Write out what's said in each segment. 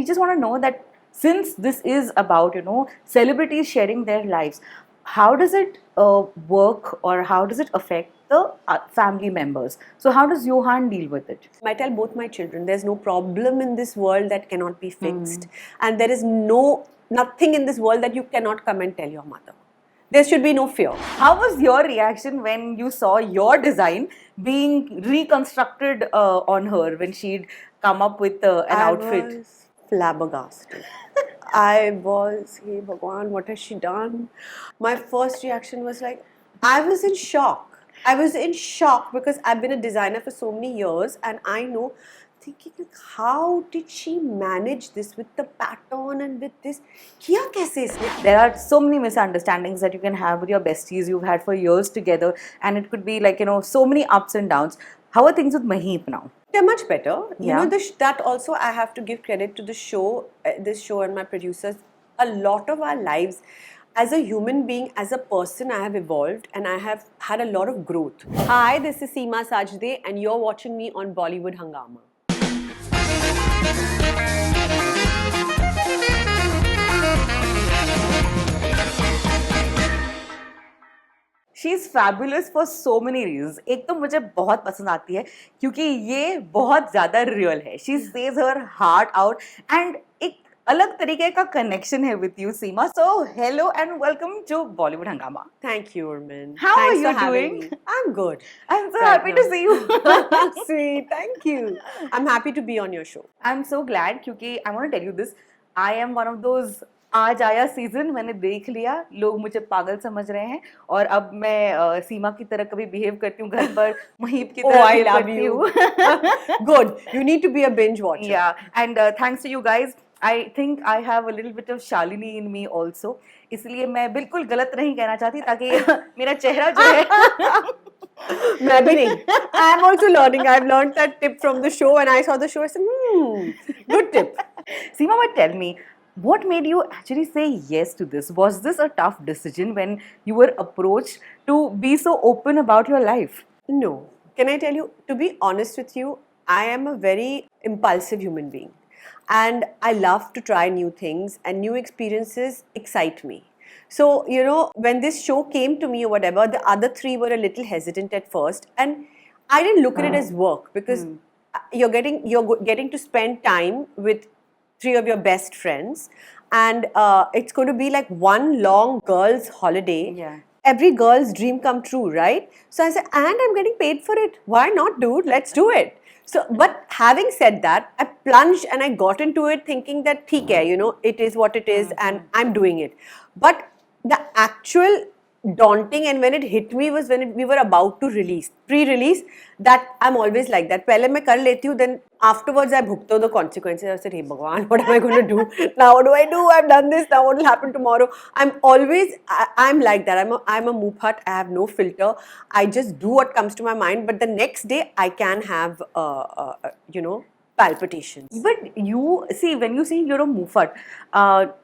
we just want to know that since this is about, celebrities sharing their lives, how does it work, or how does it affect the family members? So how does Johan deal with it? I tell both my children, there's no problem in this world that cannot be fixed. Hmm. And there is nothing in this world that you cannot come and tell your mother. There should be no fear. How was your reaction when you saw your design being reconstructed on her when she'd come up with an outfit? I was flabbergasted. I was, hey Bhagwan, what has she done? My first reaction was like, I was in shock. I was in shock because I've been a designer for so many years, and I know, thinking like, how did she manage this with the pattern and with this? Kiya kaise isne? There are so many misunderstandings that you can have with your besties you've had for years together, and it could be like, so many ups and downs. How are things with Maheep now? They're much better. Yeah. You know, that also I have to give credit to the show, this show and my producers. A lot of our lives as a human being, as a person, I have evolved and I have had a lot of growth. Hi, this is Seema S, and you're watching me on Bollywood Hungama. She's fabulous for so many reasons. एक तो मुझे बहुत पसंद आती है क्योंकि ये बहुत ज़्यादा real है. She says her heart out, and एक अलग तरीके का connection है with you, Seema. So hello and welcome to Bollywood Hungama. Thank you, Urmin. How Thanks are you for having doing? me. I'm good. I'm so Right happy to now. see you. Sweet, thank you. I'm happy to be on your show. I'm so glad क्योंकि I want to tell you this. I am one of those आज आया season, मैंने देख लिया, लोग मुझे पागल समझ रहे हैं, और अब मैं सीमा की तरह कभी बिहेव करती हूँ घर पर, महीप की तरह I behave love करती you. हूँ. Good. You need to be a binge watcher. Yeah, and thanks to you guys, I think I have a little bit of Shalini in me also. इसलिए मैं बिल्कुल गलत नहीं कहना चाहती ताकि मेरा चेहरा जो है मैं भी नहीं. I'm also learning. I've learned that tip from the show, and I saw the show. I said, good tip. Seema, but tell me, what made you actually say yes to this? Was this a tough decision when you were approached to be so open about your life? No. Can I tell you, to be honest with you, I am a very impulsive human being. And I love to try new things, and new experiences excite me. So, when this show came to me or whatever, the other three were a little hesitant at first. And I didn't look at it as work, because you're getting to spend time with three of your best friends, and it's going to be like one long girls' holiday. Yeah. Every girl's dream come true, right? So I said, and I'm getting paid for it. Why not, dude? Let's do it. So, but having said that, I plunged and I got into it thinking that, theek hai, it is what it is, and I'm doing it. But the actual daunting, and when it hit me, was when we were about to release, pre-release, that I'm always like that. Pehle main kar leti hu, then afterwards I bhugta the consequences. I said, hey Bhagwan, what am I going to do? Now what do I do? I've done this, now what will happen tomorrow? I'm like that. I'm a moophat. I have no filter. I just do what comes to my mind, but the next day I can have, palpitations. But you see, when you say you're a Mufat,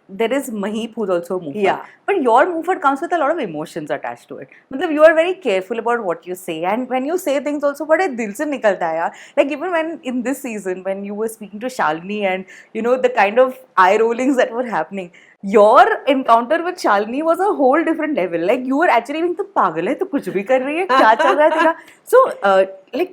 there is Maheep who's also a Mufat. Yeah. But your Mufat comes with a lot of emotions attached to it. Matlab, you are very careful about what you say, and when you say things also, bade dil se nikalta hai yaar. Like even when in this season, when you were speaking to Shalini, and the kind of eye rollings that were happening, your encounter with Shalini was a whole different level. Like you were actually being, "Tu pagal hai, tu kuch bhi kar rahi hai, kya chal raha hai tera?" So,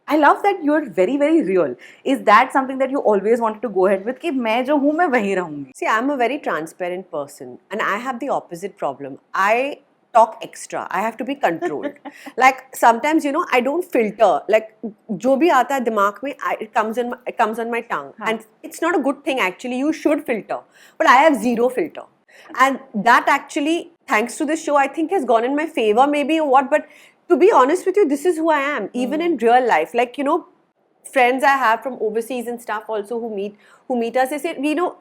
I love that you're very, very real. Is that something that you always wanted to go ahead with? कि मैं जो हूँ मैं वहीं रहूँगी. See, I'm a very transparent person, and I have the opposite problem. I talk extra. I have to be controlled. Like sometimes, I don't filter. Like जो भी आता है दिमाग में, it comes on my tongue, and it's not a good thing actually. You should filter, but I have zero filter, and that actually, thanks to this show, I think has gone in my favor, maybe or what, but. To be honest with you, this is who I am, even in real life. Like, friends I have from overseas and stuff also who meet us, they say,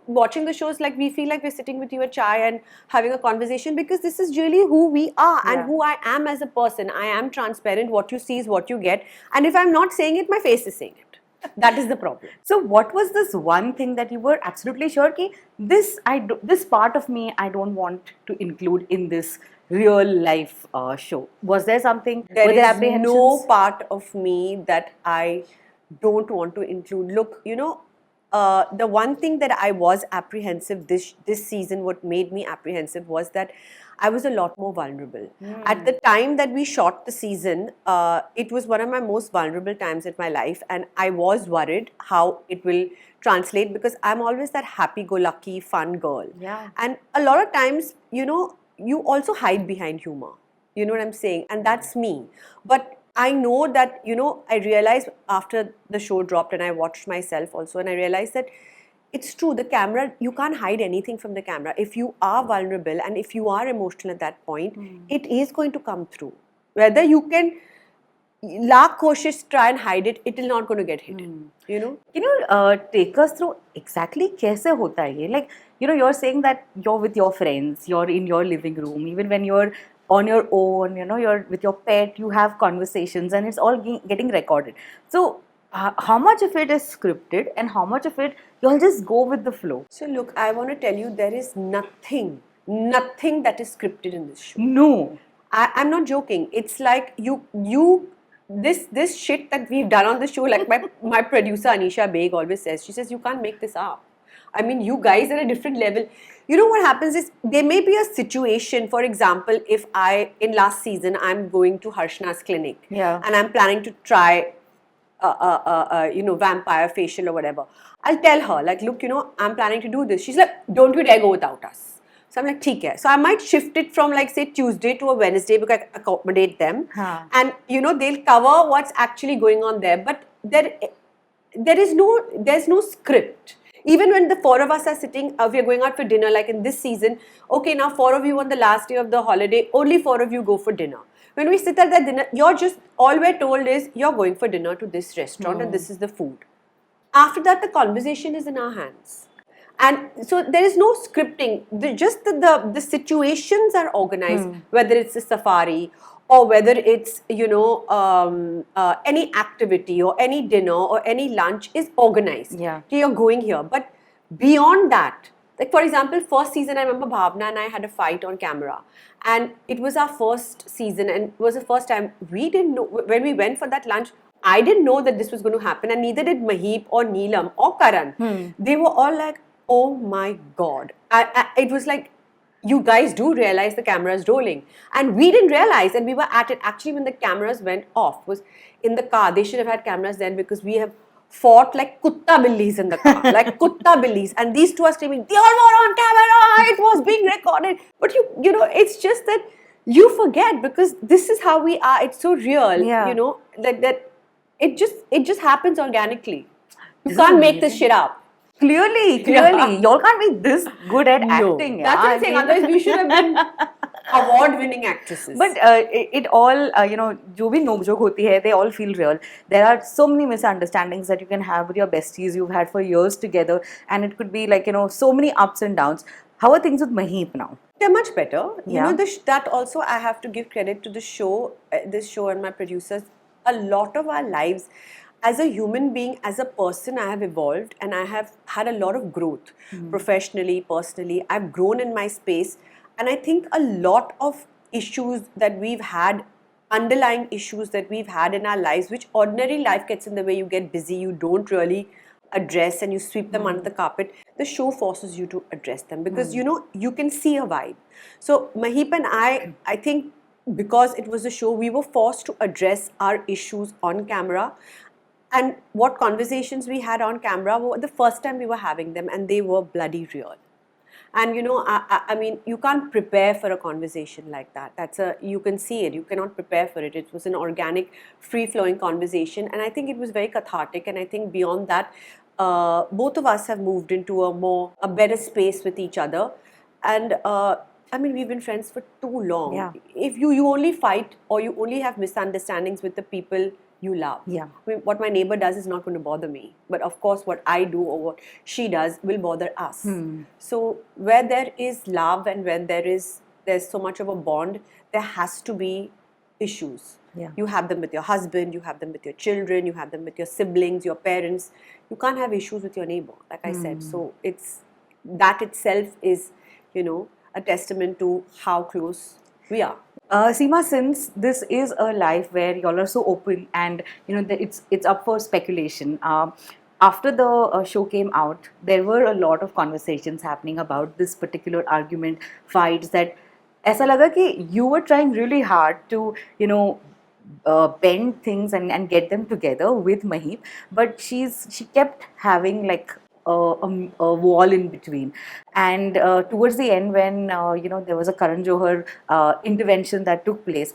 watching the shows, like we feel like we're sitting with you at chai and having a conversation, because this is really who we are and who I am as a person. I am transparent. What you see is what you get. And if I'm not saying it, my face is saying it. That is the problem. So what was this one thing that you were absolutely sure ki this part of me I don't want to include in this real life show? Was there something? There were there is no part of me that I don't want to include. Look, the one thing that I was apprehensive this season, what made me apprehensive was that I was a lot more vulnerable. At the time that we shot the season, it was one of my most vulnerable times in my life, and I was worried how it will translate because I'm always that happy-go-lucky, fun girl. Yeah. And a lot of times, you also hide behind humor. You know what I'm saying? And that's me. But I know that, I realized after the show dropped and I watched myself also, and I realized that it's true, the camera, you can't hide anything from the camera. If you are vulnerable and if you are emotional at that point, it is going to come through. Whether you can lakh koshish try and hide it, it is not going to get hidden. Can you take us through exactly कैसे होता है ये? Like, you're saying that you're with your friends, you're in your living room, even when you're on your own, you're with your pet, you have conversations and it's all getting recorded. So, how much of it is scripted and how much of it you'll just go with the flow? So look, I want to tell you, there is nothing that is scripted in this show. No. I'm not joking. It's like this shit that we've done on the show, like my producer Anisha Beg always says, she says, you can't make this up. I mean, you guys are at a different level. You know what happens is, there may be a situation, for example, if in last season, I'm going to Harshna's clinic. Yeah. And I'm planning to try, vampire facial or whatever. I'll tell her, like, look, I'm planning to do this. She's like, don't you dare go without us. So I'm like, theek hai. So I might shift it from, like, say, Tuesday to a Wednesday because I accommodate them. Huh. And, they'll cover what's actually going on there. But there's no script. Even when the four of us are sitting, we are going out for dinner, like in this season, okay, now 4 of you on the last day of the holiday, only 4 of you go for dinner. When we sit at that dinner, all we're told is, you're going for dinner to this restaurant and this is the food. After that, the conversation is in our hands. And so there is no scripting. The situations are organized, whether it's a safari or whether it's, any activity or any dinner or any lunch is organized. Yeah. Okay, you're going here. But beyond that, like for example, first season, I remember Bhavna and I had a fight on camera. And it was our first season and it was the first time we didn't know, when we went for that lunch, I didn't know that this was going to happen, and neither did Maheep or Neelam or Karan. They were all like, oh my God. It was like, you guys do realize the camera is rolling. And we didn't realize, and we were at it. Actually, when the cameras went off, was in the car. They should have had cameras then because we have fought like kutta billies in the car, like kutta billies. And these two are screaming, they all were on camera, it was being recorded. But it's just that you forget because this is how we are. It's so real, that it just happens organically. You can't make this shit up. Clearly, y'all can't be this good at acting. That's what I'm saying. Otherwise, we should have been award-winning actresses. But it all, जो भी नोक-झोंक होती है, they all feel real. There are so many misunderstandings that you can have with your besties you've had for years together, and it could be like, so many ups and downs. How are things with Maheep now? They're much better. Yeah. That also I have to give credit to the show, this show and my producers. A lot of our lives, as a human being, as a person, I have evolved and I have had a lot of growth professionally, personally. I've grown in my space, and I think a lot of issues that we've had, underlying issues that we've had in our lives, which ordinary life gets in the way, you get busy, you don't really address and you sweep them under the carpet. The show forces you to address them because you can see a vibe. So Maheep and I think because it was a show, we were forced to address our issues on camera. And what conversations we had on camera were the first time we were having them, and they were bloody real. And I mean, you can't prepare for a conversation like that. You can see it. You cannot prepare for it. It was an organic, free-flowing conversation, and I think it was very cathartic. And I think beyond that, both of us have moved into a better space with each other. And I mean, we've been friends for too long. Yeah. If you only fight or you only have misunderstandings with the people you love. Yeah. I mean, what my neighbor does is not going to bother me. But of course, what I do or what she does will bother us. So where there is love and when there's so much of a bond, there has to be issues. Yeah. You have them with your husband, you have them with your children, you have them with your siblings, your parents. You can't have issues with your neighbor, like I said. So that itself is, a testament to how close we are. Seema, since this is a life where y'all are so open and it's up for speculation, after the show came out, there were a lot of conversations happening about this particular argument, fights, that ऐसा लगा कि you were trying really hard to, you know, bend things and get them together with Maheep, but she kept having like a wall in between. And towards the end, when you know, there was a Karan Johar intervention that took place,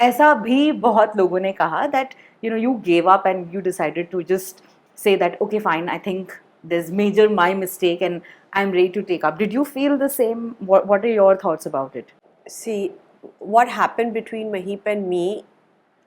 ऐसा भी बहुत लोगों ने कहा that, you know, you gave up and you decided to just say that, okay, fine, I think there's major my mistake and I'm ready to take up. Did you feel the same? What are your thoughts about it? See, what happened between Maheep and me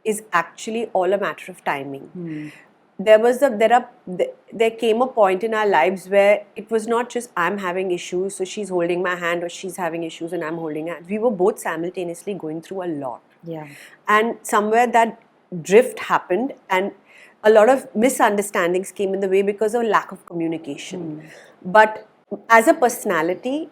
is actually all a matter of timing. There came a point in our lives where it was not just I'm having issues, so she's holding my hand, or she's having issues and I'm holding her hand. We were both simultaneously going through a lot. Yeah. And somewhere that drift happened, and a lot of misunderstandings came in the way because of lack of communication. But as a personality,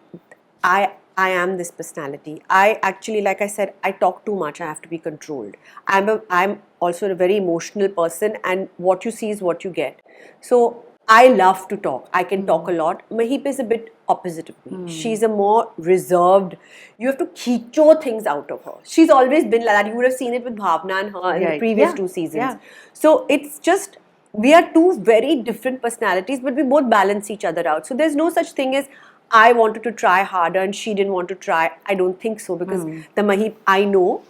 I am this personality. I actually, like I said, I talk too much. I have to be controlled. I'm also a very emotional person, and what you see is what you get. So I love to talk. I can talk a lot. Maheep is a bit opposite of me. She's a more reserved. You have to khicho things out of her. She's always been like that. You would have seen it with Bhavna and her in the previous 2 seasons. Yeah. So it's just, we are two very different personalities, but we both balance each other out. So there's no such thing as I wanted to try harder and she didn't want to try. I don't think so, because the Maheep I know,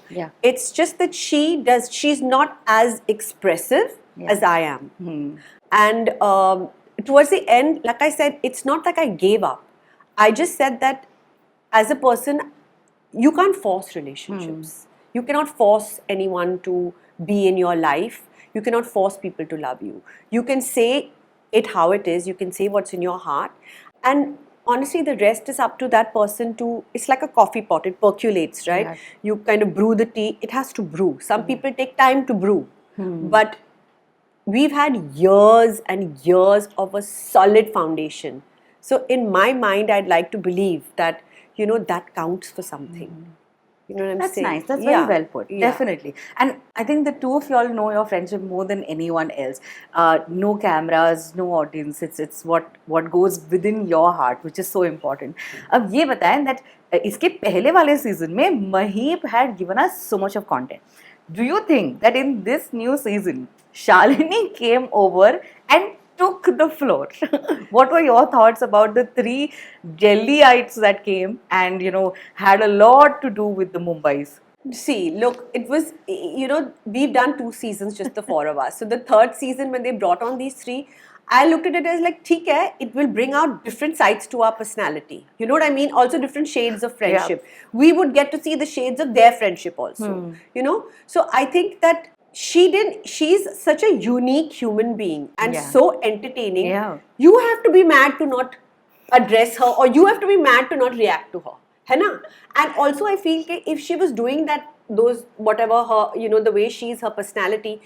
it's just that she's not as expressive as I am. And towards the end, like I said, it's not like I gave up. I just said that as a person, you can't force relationships. You cannot force anyone to be in your life. You cannot force people to love you. You can say it how it is. You can say what's in your heart. And honestly, the rest is up to that person to, it's like a coffee pot. It percolates, right? Yeah. You kind of brew the tea. It has to brew. Some people take time to brew. But we've had years and years of a solid foundation. So in my mind, I'd like to believe that, you know, that counts for something. You know what I'm saying? That's nice. That's very well put. Definitely. And I think the two of y'all know your friendship more than anyone else. No cameras, no audience. It's what goes within your heart, which is so important. अब ये बताएं that इसके पहले वाले season में Maheep had given us so much of content. Do you think that in this new season, Shalini came over and took the floor? What were your thoughts about the 3 Delhiites that came and, you know, had a lot to do with the Mumbais? See, look, it was, you know, we've done 2 seasons, just the 4 of us. So the 3rd season, when they brought on these 3, I looked at it as like, theek hai, it will bring out different sides to our personality. You know what I mean? Also different shades of friendship. We would get to see the shades of their friendship also. You know? So I think that she's such a unique human being and so entertaining. You have to be mad to not address her, or you have to be mad to not react to her. Hai na? And also I feel that if she was doing that, those, whatever her, you know, the way she's, her personality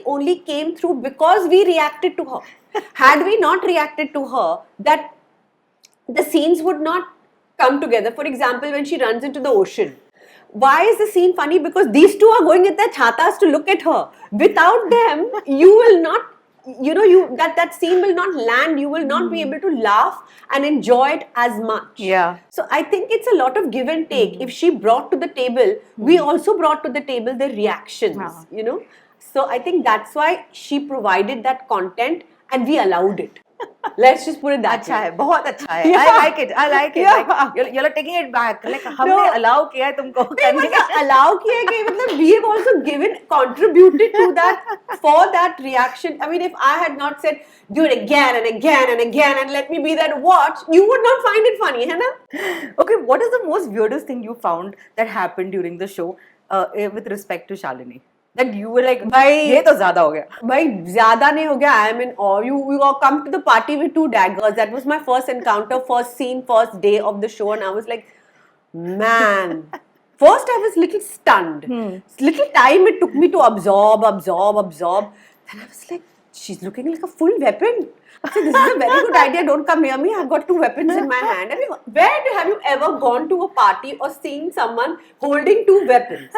only came through because we reacted to her. Had we not reacted to her, that the scenes would not come together. For example, when she runs into the ocean, why is the scene funny? Because these 2 are going at their chatas to look at her. Without them, you will not, you know, that scene will not land. You will not be able to laugh and enjoy it as much. So I think it's a lot of give and take. If she brought to the table, we also brought to the table the reactions, you know. So I think that's why she provided that content and we allowed it. Let's just put it that way. अच्छा है, बहुत अच्छा है. I like it. Like, you're taking it back. Like हमने allow किया है तुमको करने का. Allow किया है कि मतलब we have also contributed to that, for that reaction. I mean, if I had not said, do it again and again and again and let me be that watch, you would not find it funny, है ना? Okay, what is the most weirdest thing you found that happened during the show with respect to Shalini? That you were like, भाई ये तो ज़्यादा हो गया. भाई ज़्यादा नहीं हो गया. I am in awe. You come to the party with 2 daggers. That was my first encounter, first scene, first day of the show, and I was like, man. First, I was little stunned. Little time it took me to absorb. Then I was like, she's looking like a full weapon. I said, this is a very good idea. Don't come near me. I've got 2 weapons in my hand. I mean, have you ever gone to a party or seen someone holding 2 weapons?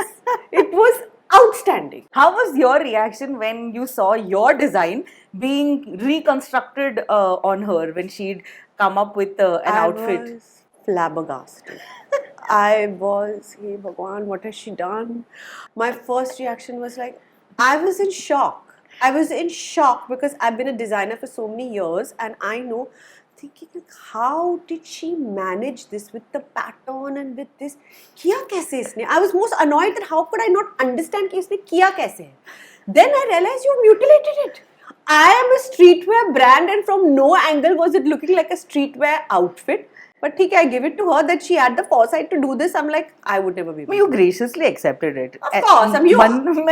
It was outstanding. How was your reaction when you saw your design being reconstructed on her when she'd come up with an outfit? I was flabbergasted. I was, hey Bhagwan, what has she done? My first reaction was like, I was in shock. I was in shock because I've been a designer for so many years and I know, thinking like, how did she manage this with the pattern and with this? Kiya kaise isne? I was most annoyed that how could I not understand कि इसने किया कैसे? Then I realized you mutilated it. I am a streetwear brand and from no angle was it looking like a streetwear outfit. But ठीक है, I give it to her that she had the foresight to do this. I'm like, I would never be able But to you do it. graciously accepted it. Of course, I mean, you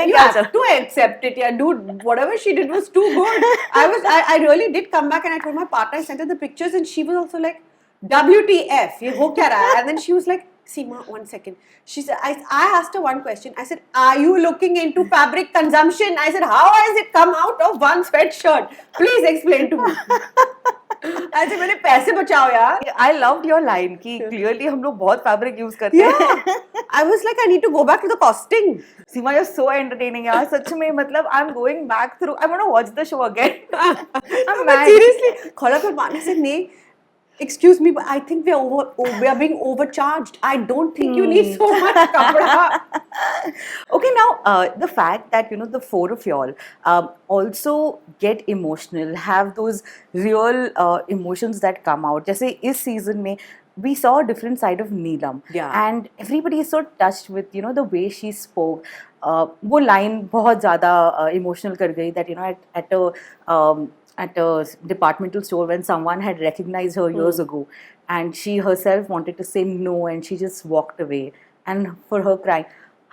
you have to accept it, yeah, dude. Whatever she did was too good. I really did come back and I told my partner, I sent her the pictures, and she was also like, WTF, ye ho kya raha hai? And then she was like, Seema, 1 second. She said, I asked her one question. I said, are you looking into fabric consumption? I said, how has it come out of one sweatshirt? Please explain to me. I said, मेरे पैसे बचाओ यार. I loved your line कि clearly हम लोग बहुत fabric use करते हैं. Yeah. I was like, I need to go back to the costing. Seema, you're so entertaining यार. सच में मतलब I'm going back through. I want to watch the show again. I'm mad. Seriously, call up your partner and say, "Nee, excuse me, but I think we are being overcharged. I don't think you need so much kapda." Okay, now the fact that the four of y'all also get emotional, have those real emotions that come out. जैसे इस season में we saw a different side of Neelam, Yeah. and everybody is so touched with the way she spoke. वो line बहुत ज़्यादा emotional कर गई that at a departmental store when someone had recognized her years ago, and she herself wanted to say no and she just walked away, and for her crying.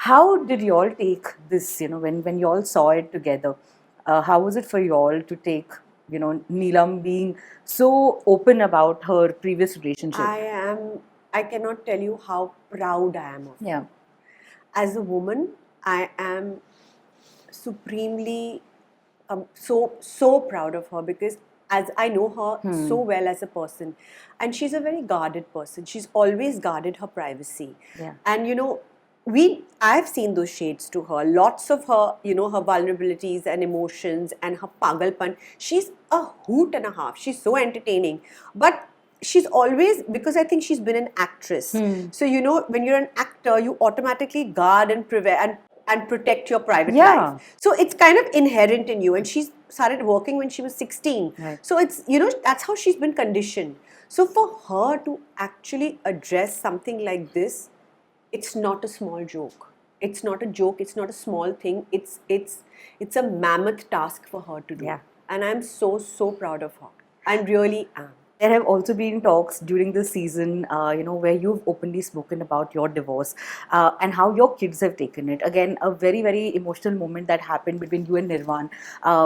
How did y'all take this, when y'all saw it together? How was it for y'all to take, Neelam being so open about her previous relationship? I cannot tell you how proud I am of her. Yeah. As a woman, I am supremely so proud of her because as I know her so well as a person, and she's a very guarded person. She's always guarded her privacy. Yeah. And I've seen those shades to her. Lots of her, her vulnerabilities and emotions and her pagalpan. She's a hoot and a half. She's so entertaining. But she's always, because I think she's been an actress. So, when you're an actor, you automatically guard and protect your private life. So it's kind of inherent in you. And she's started working when she was 16. Right. So it's, that's how she's been conditioned. So for her to actually address something like this, it's not a small joke. It's not a joke. It's not a small thing. It's a mammoth task for her to do. Yeah. And I'm so proud of her. I really am. There have also been talks during this season, where you've openly spoken about your divorce and how your kids have taken it. Again, a very, very emotional moment that happened between you and Nirvan,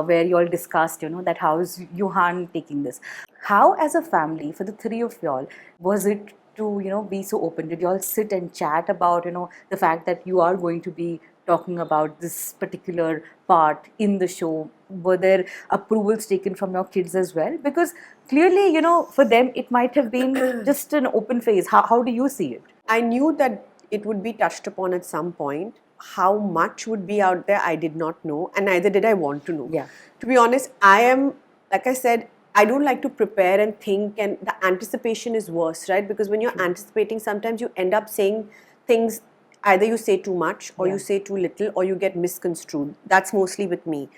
where you all discussed, that how is Johan taking this. How, as a family, for the three of y'all, was it to, be so open? Did y'all sit and chat about, the fact that you are going to be talking about this particular part in the show? Were there approvals taken from your kids as well? Because clearly, for them, it might have been just an open phase. How do you see it? I knew that it would be touched upon at some point. How much would be out there, I did not know, and neither did I want to know. Yeah. To be honest, I am, like I said, I don't like to prepare and think, and the anticipation is worse, right? Because when you're anticipating, sometimes you end up saying things, either you say too much or you say too little or you get misconstrued. That's mostly with me.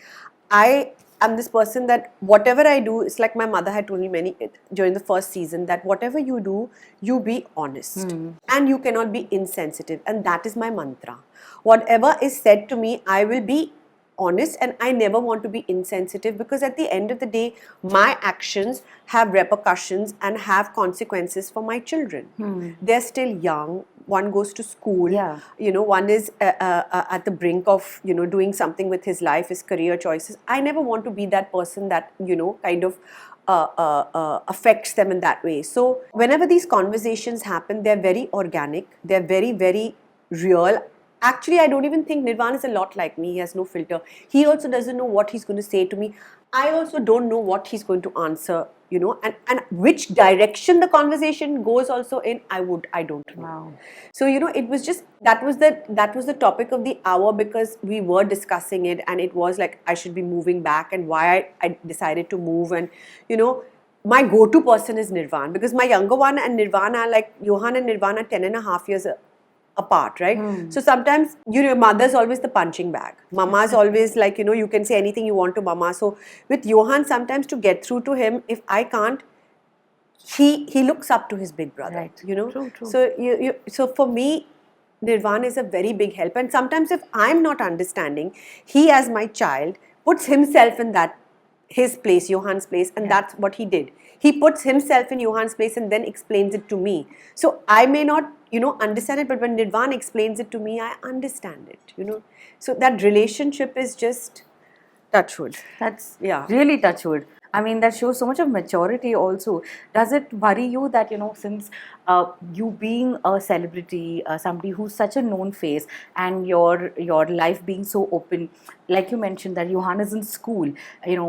I am this person that whatever I do, it's like my mother had told me during the first season, that whatever you do, you be honest and you cannot be insensitive, and that is my mantra. Whatever is said to me, I will be honest, and I never want to be insensitive, because at the end of the day, my actions have repercussions and have consequences for my children. They're still young. One goes to school. Yeah. One is at the brink of doing something with his life, his career choices. I never want to be that person that kind of affects them in that way. So whenever these conversations happen, they're very organic. They're very, very real. Actually, I don't even think Nirvan is a lot like me. He has no filter. He also doesn't know what he's going to say to me. I also don't know what he's going to answer, and which direction the conversation goes also in, I don't know. Wow. So, it was just, that was the topic of the hour, because we were discussing it, and it was like I should be moving back, and why I decided to move. And, my go-to person is Nirvan, because my younger one and Nirvan are like, Johan and Nirvan are 10.5 years apart, right? So sometimes, your mother's always the punching bag. Mama's always like, you can say anything you want to mama. So with Johan, sometimes to get through to him, if I can't, he looks up to his big brother, Right. True. So for me, Nirvan is a very big help. And sometimes if I'm not understanding, he as my child puts himself in his place, Johan's place, and that's what he did. He puts himself in Johan's place and then explains it to me. So I may not, understand it, but when Nirvan explains it to me, I understand it, So that relationship is just touchwood. That's really touchwood. I mean, that shows so much of maturity also. Does it worry you that, since you being a celebrity, somebody who's such a known face, and your life being so open, like you mentioned that Johan is in school,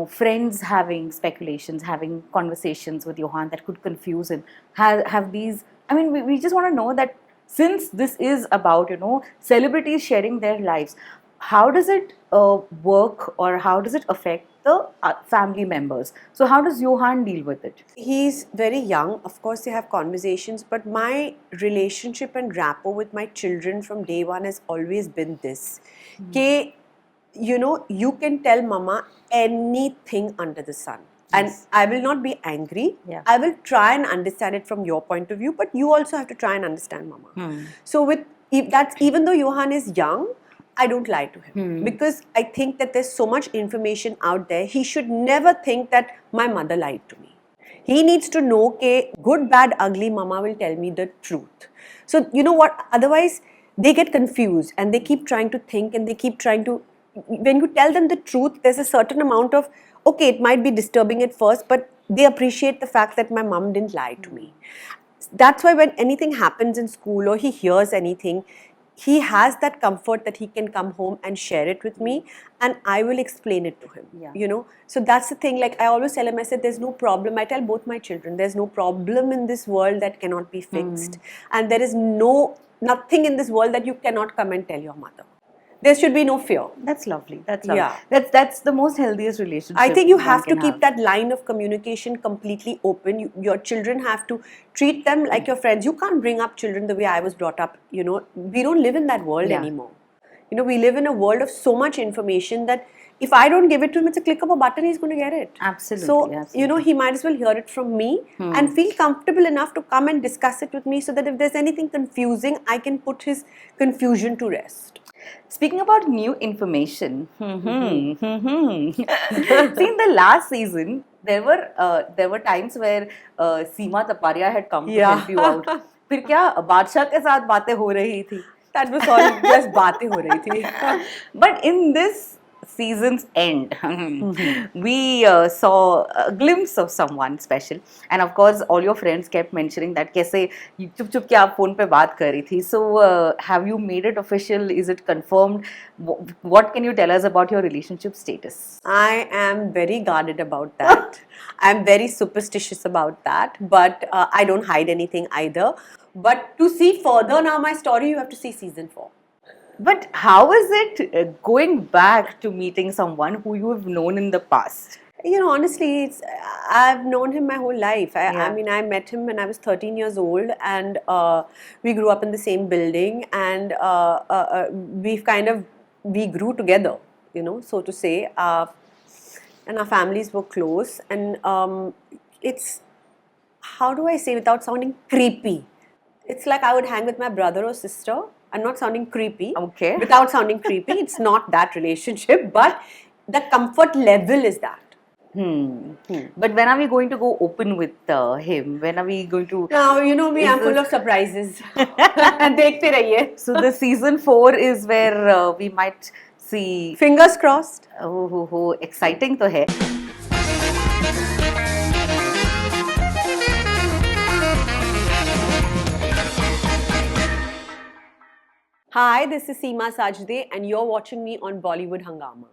friends having speculations, having conversations with Johan that could confuse him, have these, I mean, we just want to know that since this is about, celebrities sharing their lives, how does it work, or how does it affect the family members? So how does Johan deal with it? He's very young. Of course, they have conversations, but my relationship and rapport with my children from day one has always been this. Ke, you can tell mama anything under the sun. And I will not be angry. I will try and understand it from your point of view, but you also have to try and understand mama. So even though Johan is young, I don't lie to him, because I think that there's so much information out there. He should never think that my mother lied to me. He needs to know that good, bad, ugly, mama will tell me the truth. So you know what? Otherwise, they get confused and they keep trying to think, and they keep trying to. When you tell them the truth, there's a certain amount of, okay, it might be disturbing at first, but they appreciate the fact that my mom didn't lie to me. That's why when anything happens in school or he hears anything, he has that comfort that he can come home and share it with me, and I will explain it to him. So that's the thing. Like I always tell him, I said, there's no problem. I tell both my children, there's no problem in this world that cannot be fixed, and there is nothing in this world that you cannot come and tell your mother. There should be no fear. That's lovely. That's lovely. That's the most healthiest relationship. I think you have to keep that line of communication completely open. Your children have to treat them like your friends. You can't bring up children the way I was brought up. We don't live in that world anymore. We live in a world of so much information that if I don't give it to him, it's a click of a button, he's going to get it. Absolutely. So, absolutely. He might as well hear it from me and feel comfortable enough to come and discuss it with me, so that if there's anything confusing, I can put his confusion to rest. Speaking about new information, see, in the last season, there were times where Seema Taparia had come to help you out. फिर क्या बादशाह के साथ बातें हो रही थी? That was all just बातें हो रही थी. But in this season's end, we saw a glimpse of someone special, and of course all your friends kept mentioning that कैसे चुप चुप के आप फोन पे बात कर रही थी. So have you made it official? Is it confirmed? What can you tell us about your relationship status? I am very guarded about that. I'm very superstitious about that, but I don't hide anything either. But to see further now my story, you have to see season 4. But how is it going back to meeting someone who you have known in the past? Honestly, I've known him my whole life. I mean, I met him when I was 13 years old, and we grew up in the same building, and we grew together, so to say, and our families were close, and it's, how do I say without sounding creepy? It's like I would hang with my brother or sister. I'm not sounding creepy. Okay. Without sounding creepy, it's not that relationship, but the comfort level is that. But when are we going to go open with him? When are we going to... Now, me, I'm full of surprises. Dekhte rahiye. So the season 4 is where we might see... Fingers crossed. Oh, exciting to hai. Hi, this is Seema S, and you're watching me on Bollywood Hungama.